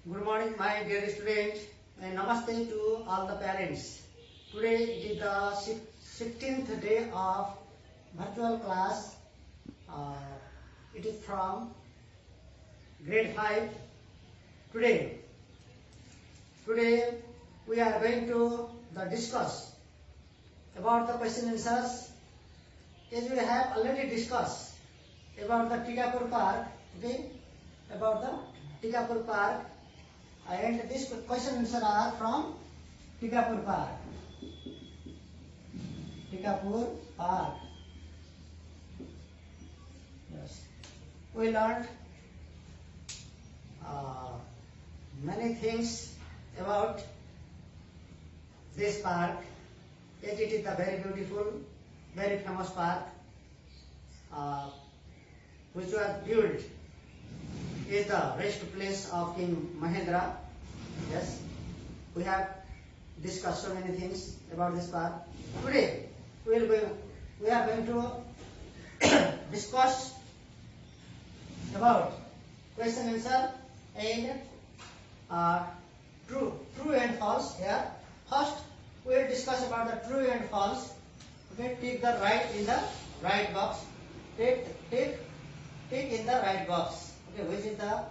Good morning, my dear student, and namaste to all the parents. Today it is the 16th day of virtual class. It is from grade 5. Today we are going to discuss about the question answers. As we have already discussed about the Tikapur Park, okay, about the Tikapur Park. And this question answer are from Tikapur Park. Tikapur Park. Yes. We learned many things about this park. As it is a very beautiful, very famous park, which was built is the rest place of King Mahendra. Yes, we have discussed so many things about this park. Today we are going to discuss about question answer and true and false. Here, first we will discuss about the true and false. Okay, tick the right in the right box. Tick in the right box. Okay, which is the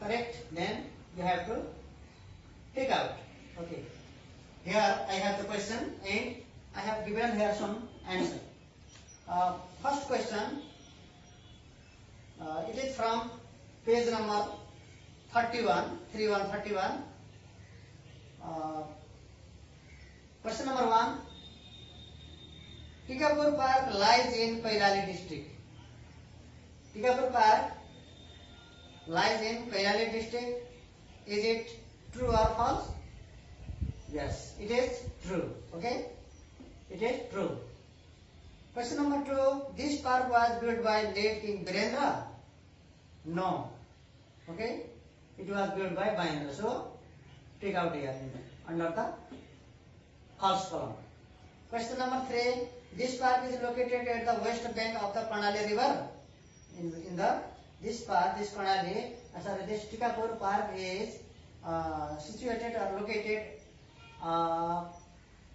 correct, then you have to take out. Okay, here I have the question and I have given here some answer. First question, it is from page number 31. Question number 1. Tikapur Park lies in Kailali district. Tikapur Park lies in Kailali district. Is it true or false? Yes, it is true. Okay, it is true. Question number 2. This park was built by late King Birendra. No. Okay, it was built by Birendra. So take out here under the false column. Question number 3. This park is located at the west bank of the Karnali river. This Tikapur Park is situated or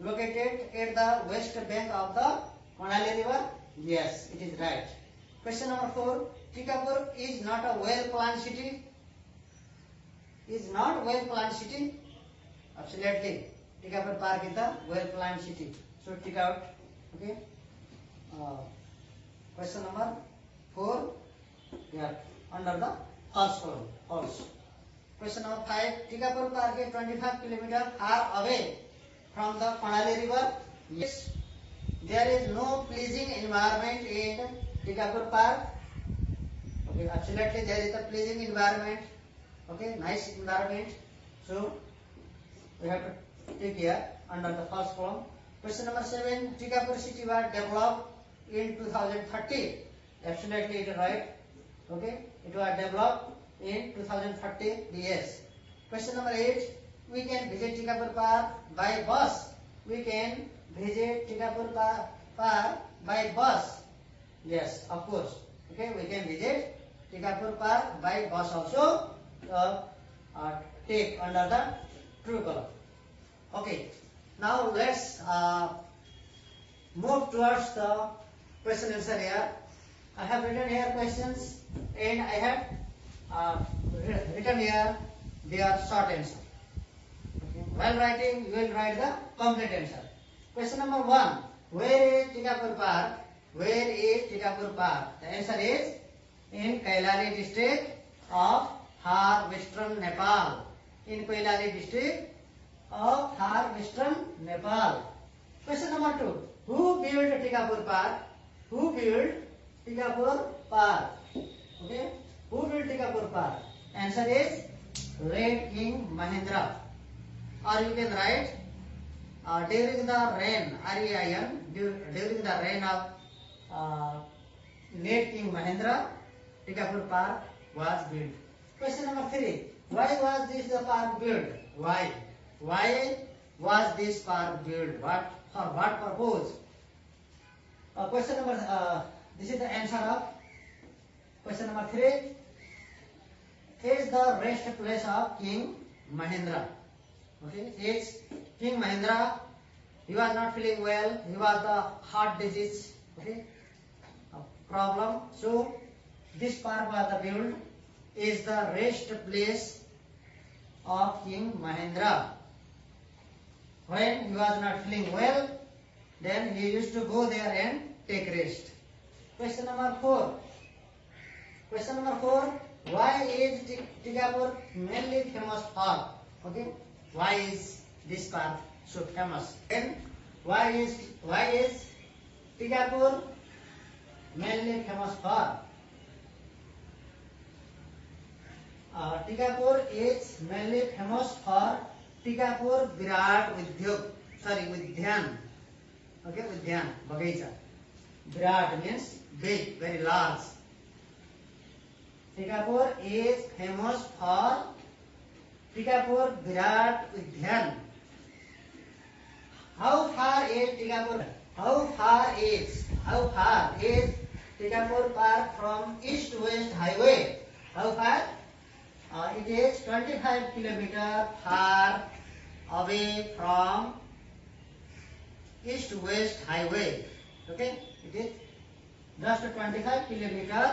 located at the west bank of the Karnali river. Yes, it is right. Question number 4. Tikapur is not a well-planned city. Is not well-planned city? Absolutely. Tikapur Park is the well-planned city. So take out. Okay. Question number 4. Here under the false column. False. Question number 5. Tikapur Park is 25 km far away from the Karnali river. Yes. There is no pleasing environment in Tikapur Park. Okay, absolutely there is a pleasing environment. Okay, nice environment. So we have to take here under the false column. Question number 7. Tikapur city was developed in 2030. Absolutely it is right. Okay, it was developed in 2030. Yes. Question number 8. We can visit Tikapur Park by bus. We can visit Tikapur Park by bus. Yes, of course. Okay, we can visit Tikapur Park by bus also. Take under the true column. Okay, now let's move towards the question answer here. I have written here questions and I have written here their short answer. Okay. While writing, you will write the complete answer. Question number 1. Where is Tikapur Park? Where is Tikapur Park? The answer is in Kailali district of Thar, Western Nepal. In Kailali district of Thar, Western Nepal. Question number 2. Who built Tikapur Park? Who built Tikapur Park? Okay. Who built Tikapur Park? Answer is late King Mahendra. Or you can write during the reign, REIN, during the reign of late King Mahendra, Tikapur Park was built. Question number 3. Why was this park built? Why? Why was this park built? What for? What purpose? Question number. This is the answer of question number 3. is the rest place of King Mahendra. Okay, it's King Mahendra. He was not feeling well. He was the heart disease. Okay, problem. So this park was the built is the rest place of King Mahendra. When he was not feeling well, then he used to go there and take rest. Question number 4. Question number 4. Why is Tigapur mainly famous for? Okay. Why is this park so famous? And why is Tigapur mainly famous for? Tigapur is mainly famous for Tigapur Virat Udyan. Okay, Udyan, Bagaita. Virat means big, very large. Tigapur is famous for Tigapur Virat Udyan. How far is Tigapur? How far is Tigapur Park from East-West Highway? How far? It is 25 kilometers far away from East-West Highway. Okay, it is just 25 kilometers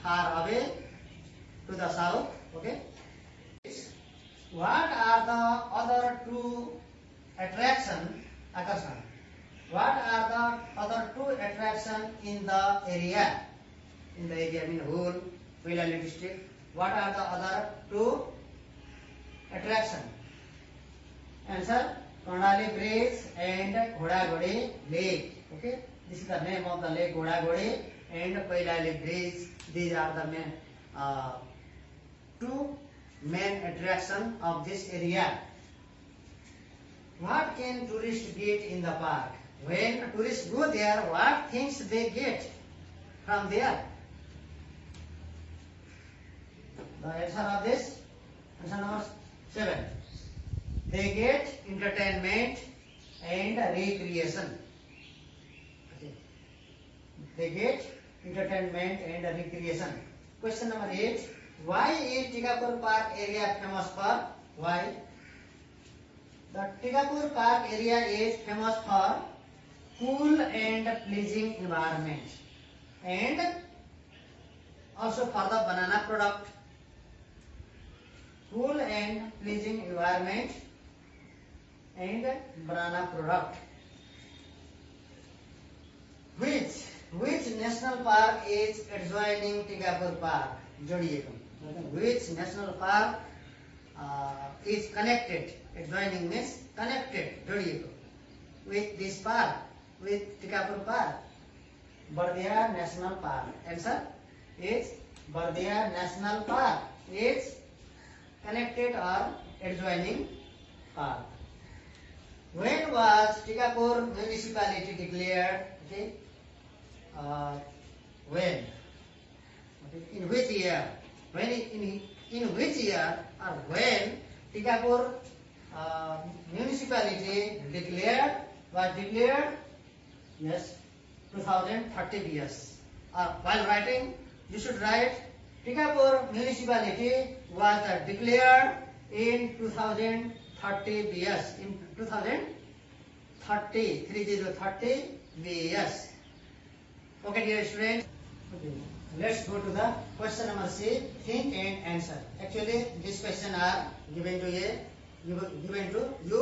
far away to the south. Okay. What are the other two attractions? What are the other two attractions in the area? In the area, I mean whole Koilali district. What are the other two attractions? Answer: Kondali Bridge and Ghodagodi Lake. Okay, this is the name of the lake, Ghodagodi and Koilali Bridge. These are the main two main attractions of this area. What can tourists get in the park? When tourists go there, what things they get from there? The answer of this, answer number 7. They get entertainment and recreation. Okay. They get entertainment and recreation. Question number 8. Why is Tigapur Park area famous for? Why? The Tigapur Park area is famous for cool and pleasing environment, and also for the banana product. Cool and pleasing environment and banana product. Which national park is adjoining Tigapur Park? Which national park is connected? Adjoining means connected. With this park, with Tigapur Park. Bardia National Park. Answer is Bardia National Park. It's connected or adjoining park. When was Tigapur municipality declared? Okay. When? Okay. In which year? In which year or when Tigapur municipality was declared? Yes, 2030 BS. While writing, you should write Tigapur municipality was declared in 2030 BS. In 2030 BS. Okay, dear students. Okay. Let's go to the question number C. Think and answer. Actually, this question are given to you,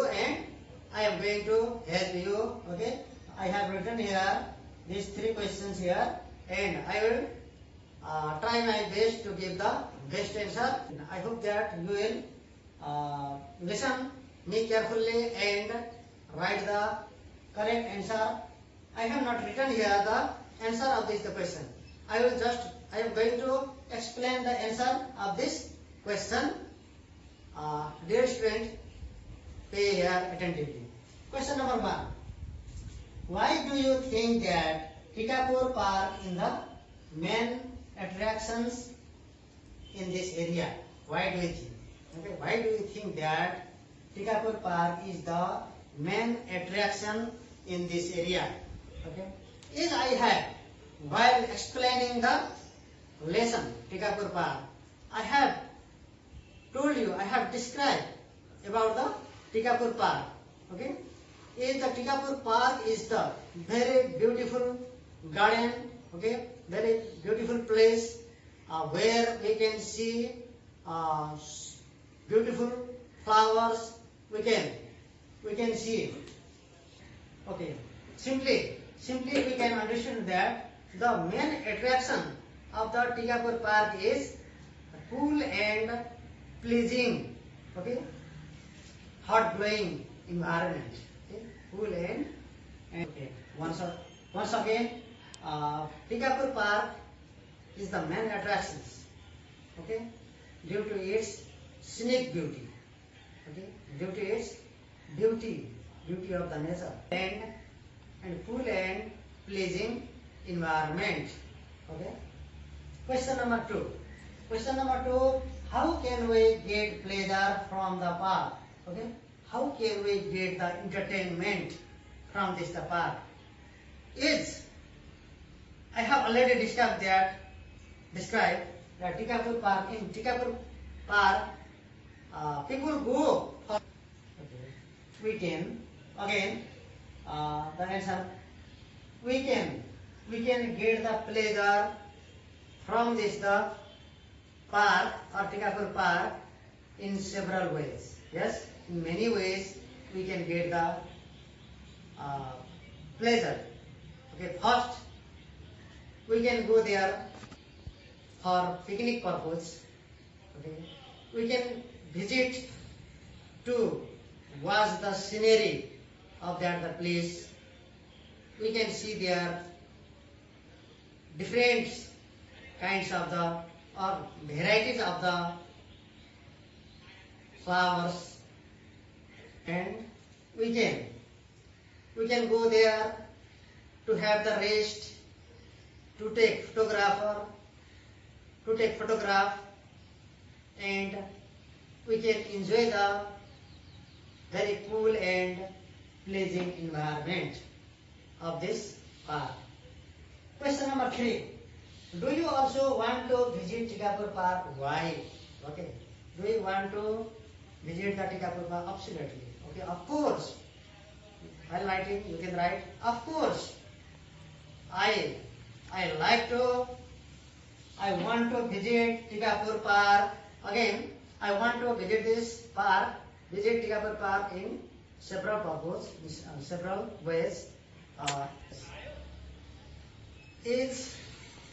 and I am going to help you. Okay. I have written here these 3 questions here, and I will try my best to give the best answer. I hope that you will listen me carefully and write the correct answer. I have not written here the answer of this question. I am going to explain the answer of this question. Dear student, pay here attentively. Question number 1. Why do you think that Tigapur Park is the main attractions in this area? Why do you think? Okay, why do you think that Tigapur Park is the main attraction in this area? Okay, as I have, while explaining the lesson Tigapur Park, I have you, I have described about the Tikapur Park. Okay, in the Tikapur Park is the very beautiful garden. Okay, very beautiful place where we can see uh, beautiful flowers. We can see. Okay, simply we can understand that the main attraction of the Tikapur Park is cool and pleasing, okay, hot glowing environment. Okay, cool and okay. Once again, Tikapur Park is the main attractions. Okay, due to its scenic beauty. Okay, due to its beauty of the nature and cool and pleasing environment. Okay. Question number 2. Question number 2. How can we get pleasure from the park? Okay. How can we get the entertainment from this the park? Is I have already described that Tikapur Park. In Tikapur Park, people go for. Okay. We can again the answer. We can get the pleasure from this the park or Tikapur Park in several ways. Yes, in many ways we can get the pleasure. Okay, first we can go there for picnic purpose. Okay, we can visit to watch the scenery of that the place. We can see there different kinds of the or varieties of the flowers, and we can go there to have the rest, to take photograph, and we can enjoy the very cool and pleasing environment of this park. Question number 3. Do you also want to visit Tikapur Park? Why? Okay. Do you want to visit the Tikapur Park? Absolutely. Okay. Of course. While writing, you can write. Of course. I want to visit Tikapur Park. Again, I want to visit this park. Visit Tikapur Park in several purposes, several ways. Is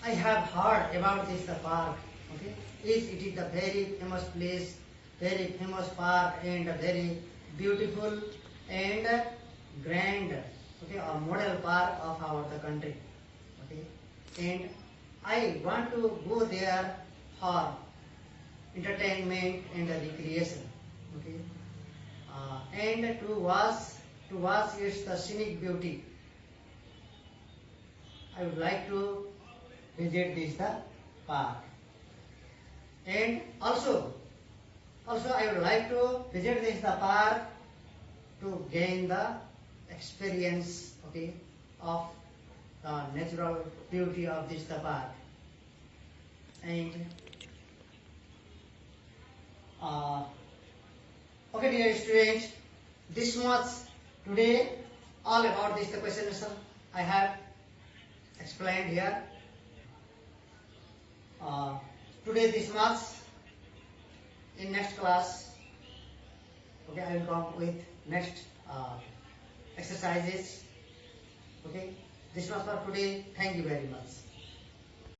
I have heard about this the park. Okay, it is a very famous place, very famous park, and a very beautiful and grand. Okay, a model park of our the country. Okay, and I want to go there for entertainment and recreation. Okay, and to watch its the scenic beauty. I would like to visit this the park, and also I would like to visit this the park to gain the experience, okay, of the natural beauty of this the park. And okay, dear students, this much today all about this the question answer I have explained here. Today this much. In next class, okay, I will come with next exercises. Okay, this much for today. Thank you very much.